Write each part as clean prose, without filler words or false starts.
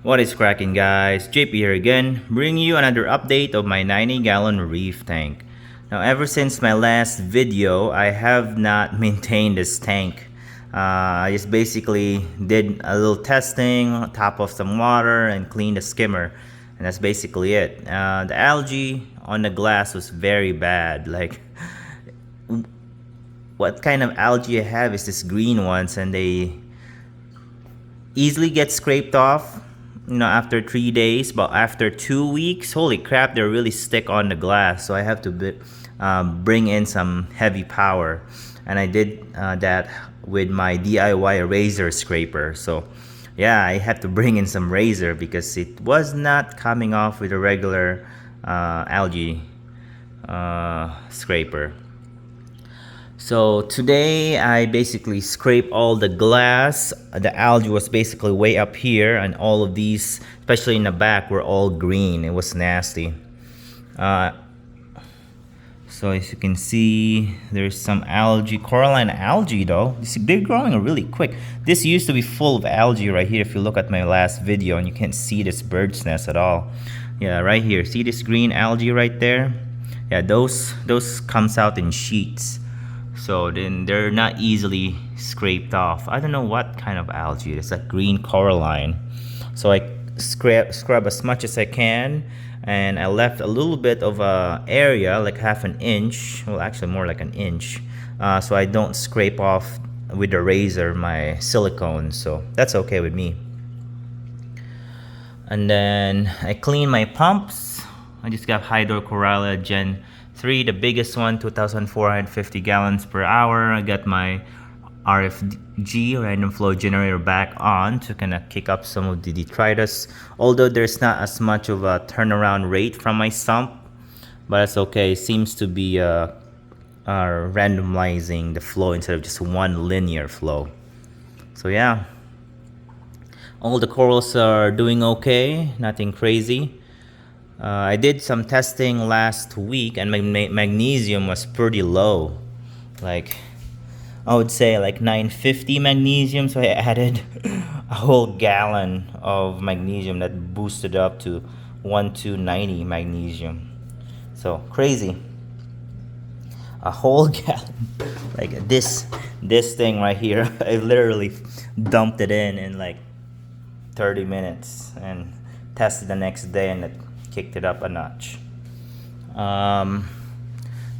What is cracking, guys? JP here again, bringing you another update of my 90-gallon reef tank. Now, ever since my last video, I have not maintained this tank. I just basically did a little testing, top off some water, and cleaned the skimmer. And that's basically it. The algae on the glass was very bad. Like, what kind of algae I have is this green ones, and they easily get scraped off, after 3 days. But after 2 weeks, holy crap, they really stick on the glass. So I have to bring in some heavy power, and I did that with my DIY razor scraper. So yeah, I had to bring in some razor because it was not coming off with a regular algae scraper. So today I basically scraped all the glass. The algae was basically way up here, and all of these, especially in the back, were all green. It was nasty. So as you can see, there's some algae, coralline algae though. They're growing really quick. This used to be full of algae right here. If you look at my last video, and you can't see this bird's nest at all. Yeah, right here. See this green algae right there? Yeah, those comes out in sheets. So then they're not easily scraped off. I don't know what kind of algae. It's like green coralline. So I scrub as much as I can, and I left a little bit of a area, like half an inch, well actually more like an inch, so I don't scrape off with the razor my silicone. So that's okay with me. And then I clean my pumps. I just got Hydrocoralla Gen 3, the biggest one, 2,450 gallons per hour. I got my RFG, random flow generator, back on to kind of kick up some of the detritus. Although there's not as much of a turnaround rate from my sump, but it's okay. It seems to be randomizing the flow instead of just one linear flow. So yeah, all the corals are doing okay, nothing crazy. I did some testing last week, and my magnesium was pretty low, like I would say like 950 magnesium. So I added a whole gallon of magnesium that boosted up to 1290 magnesium. So crazy, a whole gallon. Like this thing right here, I literally dumped it in like 30 minutes and tested the next day, and it kicked it up a notch.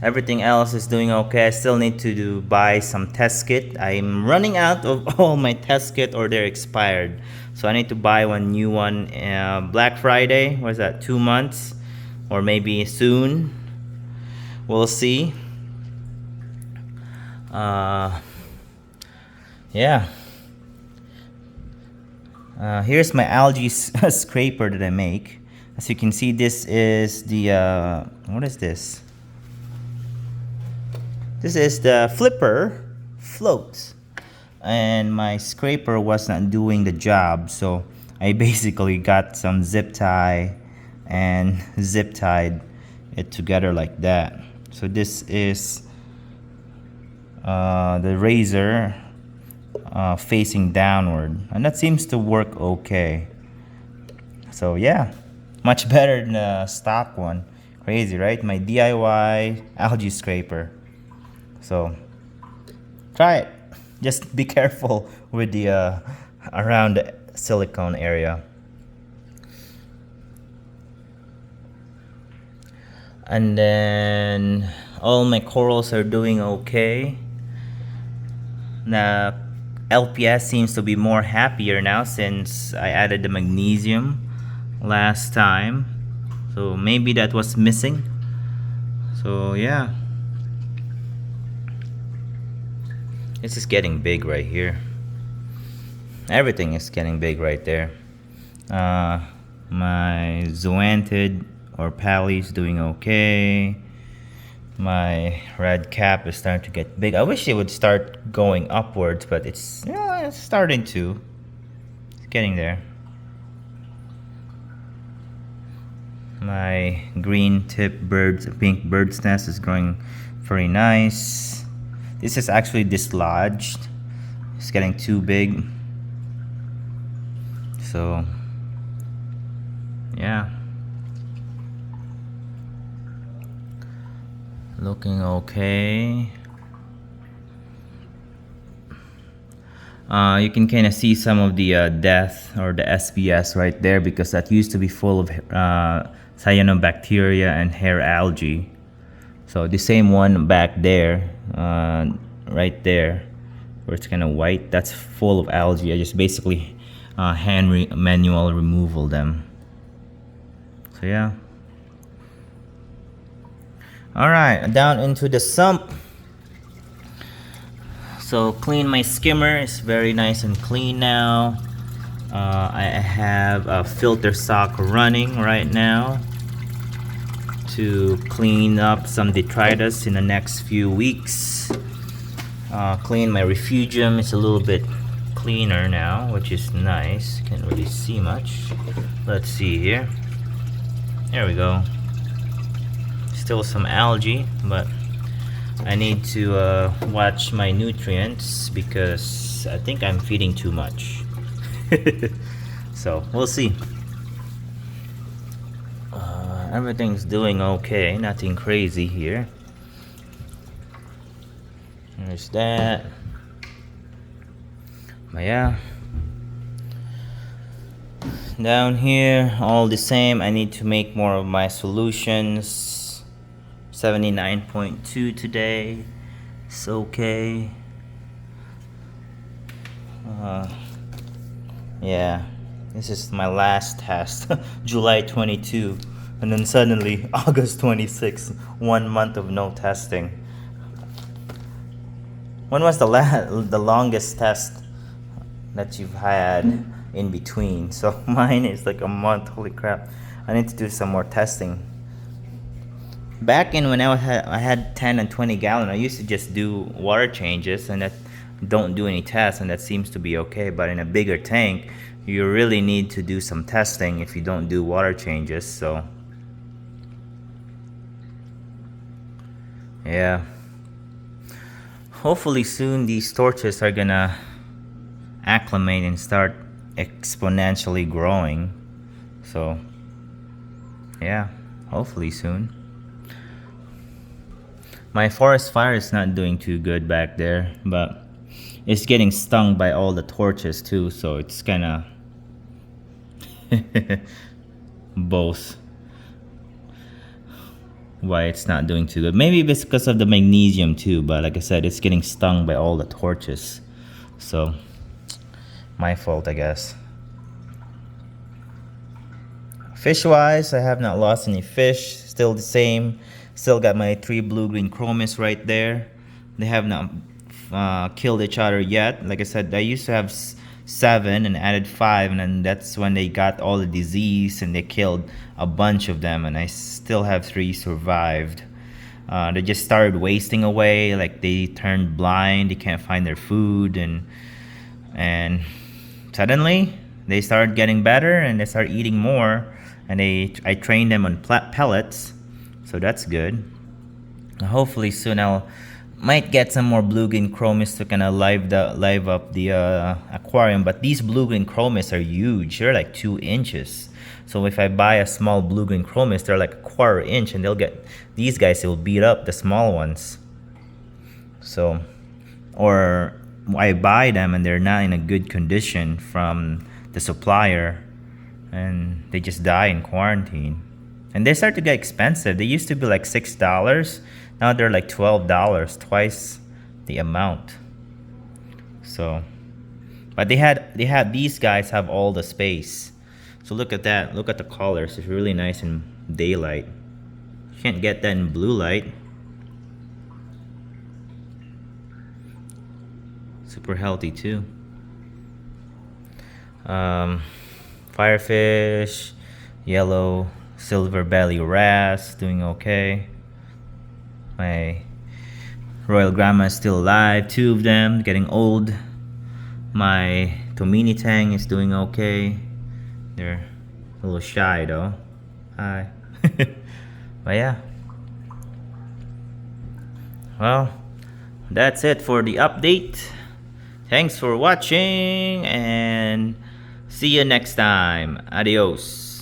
Everything else is doing okay. I still need to buy some test kit. I'm running out of all my test kit, or they're expired. So I need to buy one new one. Black Friday, what is that, 2 months? Or maybe soon. We'll see. Yeah. Here's my algae scraper that I make. As you can see, this is the, what is this? This is the flipper float. And my scraper was not doing the job, so I basically got some zip tie and zip tied it together like that. So this is the razor facing downward, and that seems to work okay. So yeah, much better than the stock one. Crazy, right? My DIY algae scraper. So try it. Just be careful with the around the silicone area. And then all my corals are doing okay. The LPS seems to be more happier now since I added the magnesium last time. So maybe that was missing. So yeah. This is getting big right here. Everything is getting big right there. My zoanthid or pally is doing okay. My red cap is starting to get big. I wish it would start going upwards, but it's starting to. It's getting there. My green tip pink bird's nest is growing very nice. This is actually dislodged. It's getting too big. So Yeah, looking okay. You can kind of see some of the death or the SBS right there, because that used to be full of cyanobacteria and hair algae. So the same one back there, right there, where it's kind of white, that's full of algae. I just basically manual removal them. So yeah. All right, down into the sump. So clean my skimmer. It's very nice and clean now. I have a filter sock running right now to clean up some detritus in the next few weeks. Clean my refugium. It's a little bit cleaner now, which is nice. Can't really see much. Let's see here. There we go. Still some algae, but I need to watch my nutrients because I think I'm feeding too much. So we'll see. Everything's doing okay, nothing crazy here. There's that. But yeah, down here all the same. I need to make more of my solutions. 79.2 today. It's okay. Yeah, this is my last test. July 22, and then suddenly August 26, 1 month of no testing. When was the longest test that you've had in between? So mine is like a month. Holy crap, I need to do some more testing. Back in when I had 10 and 20 gallon, I used to just do water changes and that don't do any tests, and that seems to be okay. But in a bigger tank, you really need to do some testing if you don't do water changes. So yeah, hopefully soon these torches are gonna acclimate and start exponentially growing. So yeah, hopefully soon. My forest fire is not doing too good back there, but it's getting stung by all the torches too, so it's kinda both why it's not doing too good. Maybe it's because of the magnesium too, but like I said, it's getting stung by all the torches. So my fault, I guess. Fish wise, I have not lost any fish. Still the same. Still got my 3 blue-green chromis right there. They have not killed each other yet. Like I said, I used to have 7 and added 5, and then that's when they got all the disease and they killed a bunch of them, and I still have 3 survived. They just started wasting away, like they turned blind, they can't find their food, and suddenly they started getting better and they started eating more, and I trained them on pellets, so that's good. Hopefully soon might get some more blue-green chromis to kind of live up the aquarium. But these blue-green chromis are huge. They're like 2 inches. So if I buy a small blue-green chromis, they're like a 1/4 inch, and these guys will beat up the small ones. So, or I buy them and they're not in a good condition from the supplier, and they just die in quarantine. And they start to get expensive. They used to be like $6. Now they're like $12, twice the amount. So, but these guys have all the space. So look at that. Look at the colors. It's really nice in daylight. You can't get that in blue light. Super healthy too. Firefish, yellow silver belly wrasse doing okay. My royal grandma is still alive, 2 of them, getting old. My Tomini tang is doing okay. They're a little shy though. Hi. But yeah. Well, that's it for the update. Thanks for watching and see you next time. Adios.